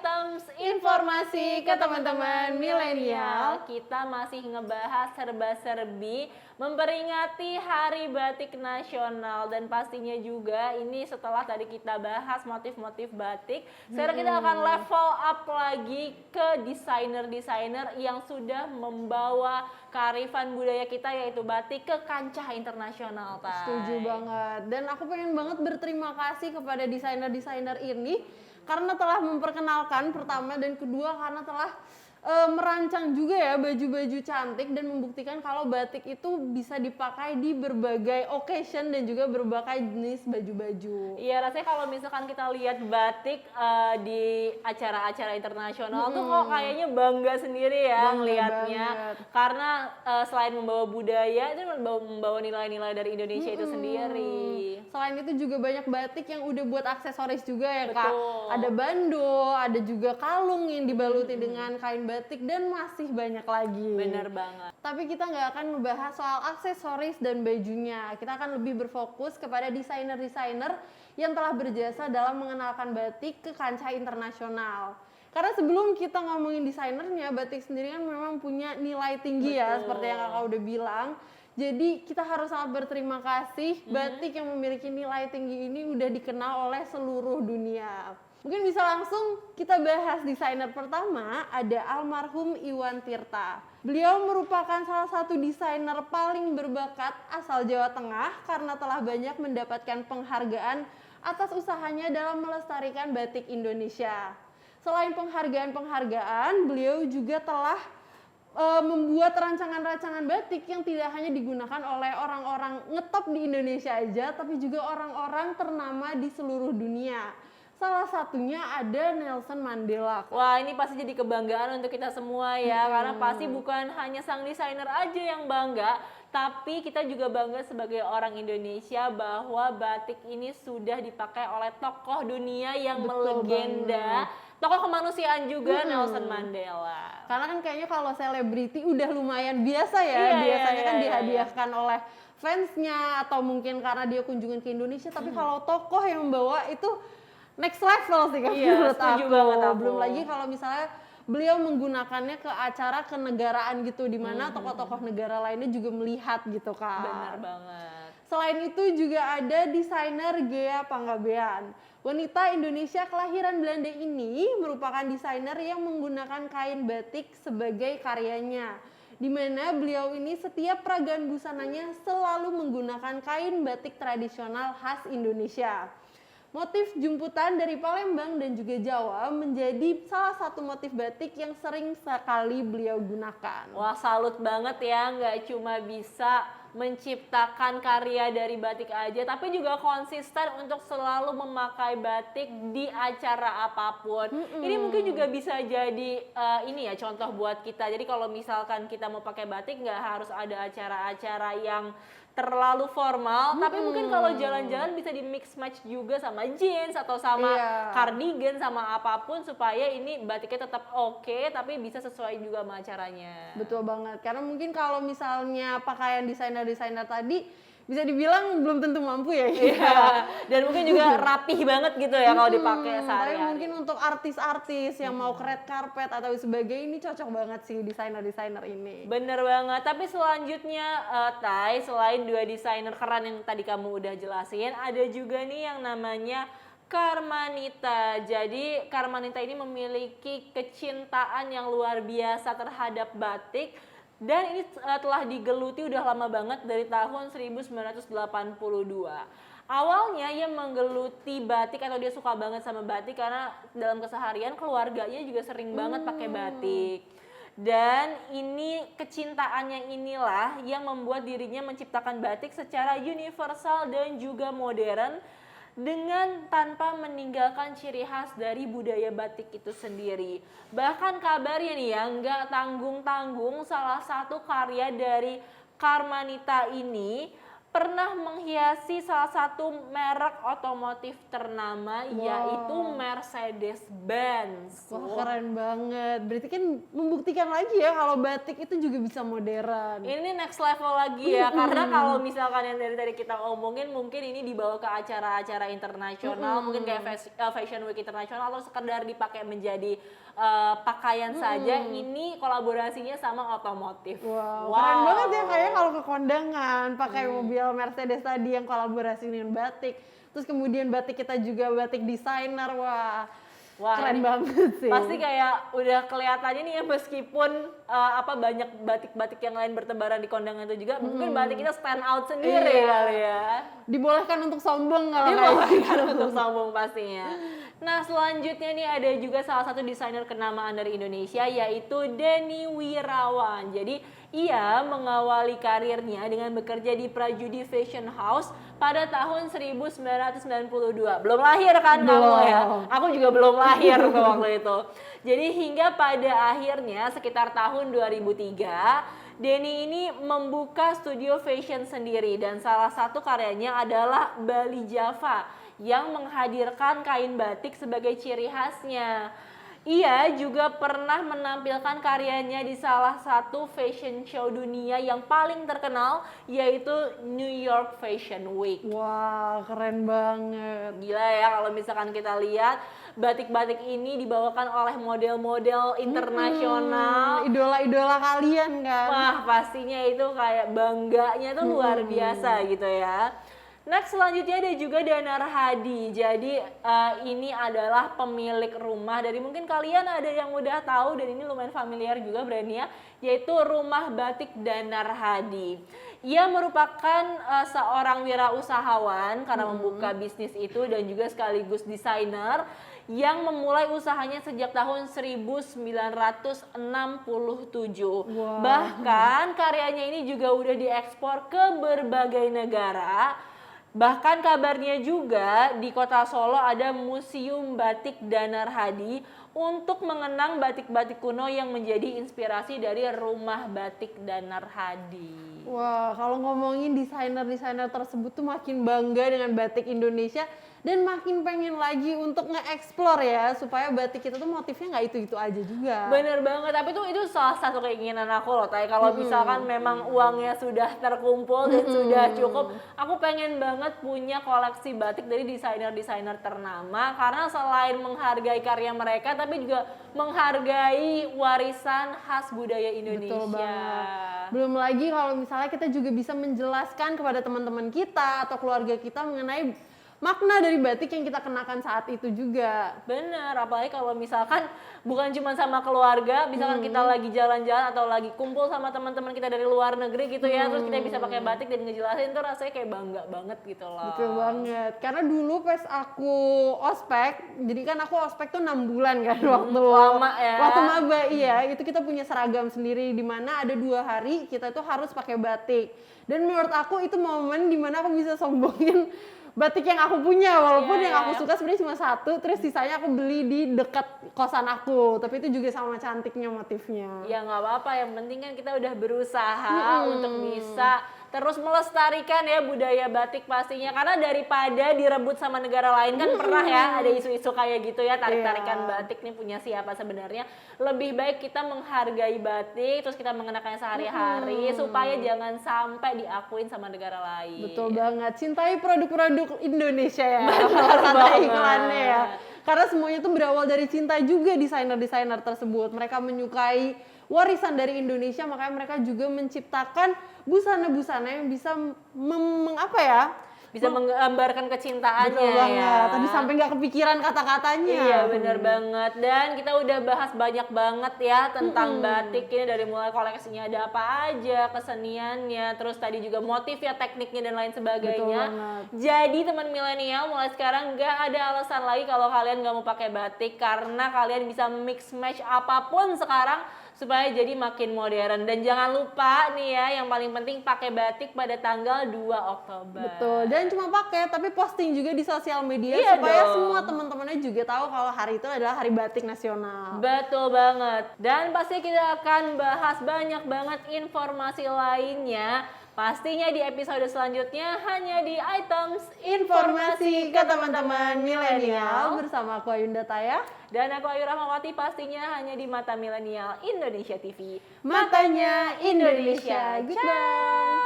items informasi ke teman-teman milenial. Kita masih ngebahas serba-serbi memperingati Hari Batik Nasional, dan pastinya juga ini setelah tadi kita bahas motif-motif batik, sekarang kita akan level up lagi ke desainer-desainer yang sudah membawa kearifan budaya kita yaitu batik ke kancah internasional. Setuju banget. Dan aku pengen banget berterima kasih kepada desainer-desainer ini karena telah memperkenalkan pertama, dan kedua karena telah merancang juga ya baju-baju cantik dan membuktikan kalau batik itu bisa dipakai di berbagai occasion dan juga berbagai jenis baju-baju. Iya, rasanya kalau misalkan kita lihat batik di acara-acara internasional tuh kok kayaknya bangga sendiri ya ngelihatnya. Karena selain membawa budaya, itu membawa nilai-nilai dari Indonesia itu sendiri. Selain itu juga banyak batik yang udah buat aksesoris juga ya. Betul. Kak. Ada bando, ada juga kalung yang dibaluti dengan kain batik, dan masih banyak lagi. Bener banget. Tapi kita nggak akan membahas soal aksesoris dan bajunya. Kita akan lebih berfokus kepada desainer-desainer yang telah berjasa dalam mengenalkan batik ke kancah internasional. Karena sebelum kita ngomongin desainernya, batik sendiri kan memang punya nilai tinggi. Betul. Ya, seperti yang kakak udah bilang. Jadi kita harus sangat berterima kasih batik yang memiliki nilai tinggi ini udah dikenal oleh seluruh dunia. Mungkin bisa langsung kita bahas desainer pertama, ada almarhum Iwan Tirta. Beliau merupakan salah satu desainer paling berbakat asal Jawa Tengah karena telah banyak mendapatkan penghargaan atas usahanya dalam melestarikan batik Indonesia. Selain penghargaan-penghargaan, beliau juga telah membuat rancangan-rancangan batik yang tidak hanya digunakan oleh orang-orang ngetop di Indonesia aja, tapi juga orang-orang ternama di seluruh dunia. Salah satunya ada Nelson Mandela. Wah, ini pasti jadi kebanggaan untuk kita semua ya, karena pasti bukan hanya sang desainer aja yang bangga, tapi kita juga bangga sebagai orang Indonesia bahwa batik ini sudah dipakai oleh tokoh dunia yang melegenda, tokoh kemanusiaan juga, Nelson Mandela. Karena kan kayaknya kalau selebriti udah lumayan biasa ya, biasanya kan dihadiahkan oleh fansnya atau mungkin karena dia kunjungan ke Indonesia, tapi kalau tokoh yang membawa itu next level sih kan menurut aku. Belum lagi kalau misalnya beliau menggunakannya ke acara kenegaraan gitu, di mana tokoh-tokoh negara lainnya juga melihat gitu kan. Benar banget. Selain itu juga ada desainer Ghea Panggabean. Wanita Indonesia kelahiran Belanda ini merupakan desainer yang menggunakan kain batik sebagai karyanya, di mana beliau ini setiap peragaan busananya selalu menggunakan kain batik tradisional khas Indonesia. Motif jumputan dari Palembang dan juga Jawa menjadi salah satu motif batik yang sering sekali beliau gunakan. Wah, salut banget ya, nggak cuma bisa menciptakan karya dari batik aja, tapi juga konsisten untuk selalu memakai batik di acara apapun. Ini mungkin juga bisa jadi ini ya, contoh buat kita. Jadi kalau misalkan kita mau pakai batik, nggak harus ada acara-acara yang terlalu formal, tapi mungkin kalau jalan-jalan bisa di mix match juga sama jeans atau sama cardigan sama apapun, supaya ini batiknya tetap oke, tapi bisa sesuai juga sama acaranya. Betul banget, karena mungkin kalau misalnya pakaian desainer-desainer tadi bisa dibilang belum tentu mampu ya. Dan mungkin juga rapih banget gitu ya kalau dipakai sehari-hari. Tapi mungkin untuk artis-artis yang mau ke red carpet atau sebagainya, ini cocok banget sih desainer-desainer ini. Bener banget. Tapi selanjutnya Tai, selain dua desainer keren yang tadi kamu udah jelasin, ada juga nih yang namanya Karmanita. Jadi Karmanita ini memiliki kecintaan yang luar biasa terhadap batik. Dan ini telah digeluti udah lama banget, dari tahun 1982. Awalnya ia menggeluti batik atau dia suka banget sama batik karena dalam keseharian keluarganya juga sering banget pakai batik. Dan ini kecintaannya inilah yang membuat dirinya menciptakan batik secara universal dan juga modern, dengan tanpa meninggalkan ciri khas dari budaya batik itu sendiri. Bahkan kabarnya nih ya, nggak tanggung-tanggung salah satu karya dari Karmanita ini pernah menghiasi salah satu merek otomotif ternama, yaitu Mercedes-Benz. Wah, keren banget. Berarti kan membuktikan lagi ya kalau batik itu juga bisa modern. Ini next level lagi ya, karena kalau misalkan yang dari tadi kita omongin mungkin ini dibawa ke acara-acara internasional, mungkin kayak Fashion Week internasional, atau sekedar dipakai menjadi pakaian saja. Ini kolaborasinya sama otomotif. Wow, keren banget ya, kayak kalau ke kondangan pakai mobil Mercedes tadi yang kolaborasi dengan batik. Terus kemudian batik kita juga batik desainer. Wah, keren ini banget sih. pasti kayak udah kelihatannya nih ya, meskipun banyak batik-batik yang lain bertebaran di kondangan itu juga, mungkin batik kita stand out sendiri kali ya. Dibolehkan untuk sombong kalau kayak Dibolehkan untuk sombong pastinya. Nah, selanjutnya nih ada juga salah satu desainer kenamaan dari Indonesia, yaitu Denny Wirawan. Jadi ia mengawali karirnya dengan bekerja di Prajudi Fashion House pada tahun 1992. Belum lahir kan kamu ya? Aku juga belum lahir waktu itu. Jadi hingga pada akhirnya sekitar tahun 2003, Denny ini membuka studio fashion sendiri, dan salah satu karyanya adalah Bali Java yang menghadirkan kain batik sebagai ciri khasnya. Ia juga pernah menampilkan karyanya di salah satu fashion show dunia yang paling terkenal, yaitu New York Fashion Week. wah, keren banget. Gila ya kalau misalkan kita lihat batik-batik ini dibawakan oleh model-model internasional. Idola-idola kalian kan. Wah, pastinya itu kayak bangganya tuh luar biasa gitu ya. Next, selanjutnya ada juga Danar Hadi. Jadi ini adalah pemilik rumah dari, mungkin kalian ada yang udah tahu dan ini lumayan familiar juga brandnya, yaitu Rumah Batik Danar Hadi. Ia merupakan seorang wirausahawan karena membuka bisnis itu, dan juga sekaligus desainer yang memulai usahanya sejak tahun 1967. Wow. Bahkan karyanya ini juga udah diekspor ke berbagai negara. Bahkan kabarnya juga di Kota Solo ada Museum Batik Danar Hadi untuk mengenang batik-batik kuno yang menjadi inspirasi dari Rumah Batik Danar Hadi. Wah, kalau ngomongin desainer-desainer tersebut tuh makin bangga dengan batik Indonesia dan makin pengen lagi untuk nge-explore ya, supaya batik kita tuh motifnya nggak itu-itu aja juga. Bener banget, tapi tuh itu salah satu keinginan aku loh, Tay. Kalau misalkan memang uangnya sudah terkumpul dan sudah cukup, aku pengen banget punya koleksi batik dari desainer-desainer ternama, karena selain menghargai karya mereka, tapi juga menghargai warisan khas budaya Indonesia. Betul banget. Belum lagi kalau misalnya kita juga bisa menjelaskan kepada teman-teman kita atau keluarga kita mengenai makna dari batik yang kita kenakan saat itu juga. Bener, apalagi kalau misalkan bukan cuma sama keluarga, misalkan kita lagi jalan-jalan atau lagi kumpul sama teman-teman kita dari luar negeri gitu ya, terus kita bisa pakai batik dan ngejelasin, tuh rasanya kayak bangga banget gitu loh. Betul banget. Karena dulu pas aku ospek, jadi kan aku ospek tuh 6 bulan kan waktu lama ya. Waktu maba, iya, itu kita punya seragam sendiri di mana ada 2 hari kita tuh harus pakai batik. Dan menurut aku itu momen dimana aku bisa sombongin batik yang aku punya, walaupun yang aku suka sebenarnya cuma satu, terus sisanya aku beli di dekat kosan aku, tapi itu juga sama cantiknya motifnya. Ya nggak apa-apa, yang penting kan kita udah berusaha untuk bisa terus melestarikan ya budaya batik pastinya, karena daripada direbut sama negara lain kan pernah ya ada isu-isu kayak gitu ya, tarik-tarikan batik nih punya siapa sebenarnya. Lebih baik kita menghargai batik, terus kita mengenakannya sehari-hari supaya jangan sampai diakuin sama negara lain. Betul banget, cintai produk-produk Indonesia ya, Benar iklannya ya. Karena semuanya tuh berawal dari cinta juga desainer-desainer tersebut. Mereka menyukai warisan dari Indonesia, makanya mereka juga menciptakan busana-busana yang bisa bisa menggambarkan kecintaannya. Betul banget. Ya. Tadi sampai nggak kepikiran kata-katanya. Iya bener banget, dan kita udah bahas banyak banget ya tentang batik ini, dari mulai koleksinya ada apa aja, keseniannya, terus tadi juga motif ya, tekniknya dan lain sebagainya. Jadi teman milenial, mulai sekarang nggak ada alasan lagi kalau kalian nggak mau pakai batik, karena kalian bisa mix match apapun sekarang supaya jadi makin modern. Dan jangan lupa nih ya, yang paling penting pakai batik pada tanggal 2 Oktober. Betul, dan cuma pakai tapi posting juga di sosial media supaya semua teman-temannya juga tahu kalau hari itu adalah Hari Batik Nasional. Betul banget. Dan pasti kita akan bahas banyak banget informasi lainnya Pastinya di episode selanjutnya hanya di items Informasi ke teman-teman milenial bersama aku Ayunda Taya. Dan aku Ayu Rahmawati, pastinya hanya di Mata Milenial Indonesia TV. Matanya Indonesia. Goodbye.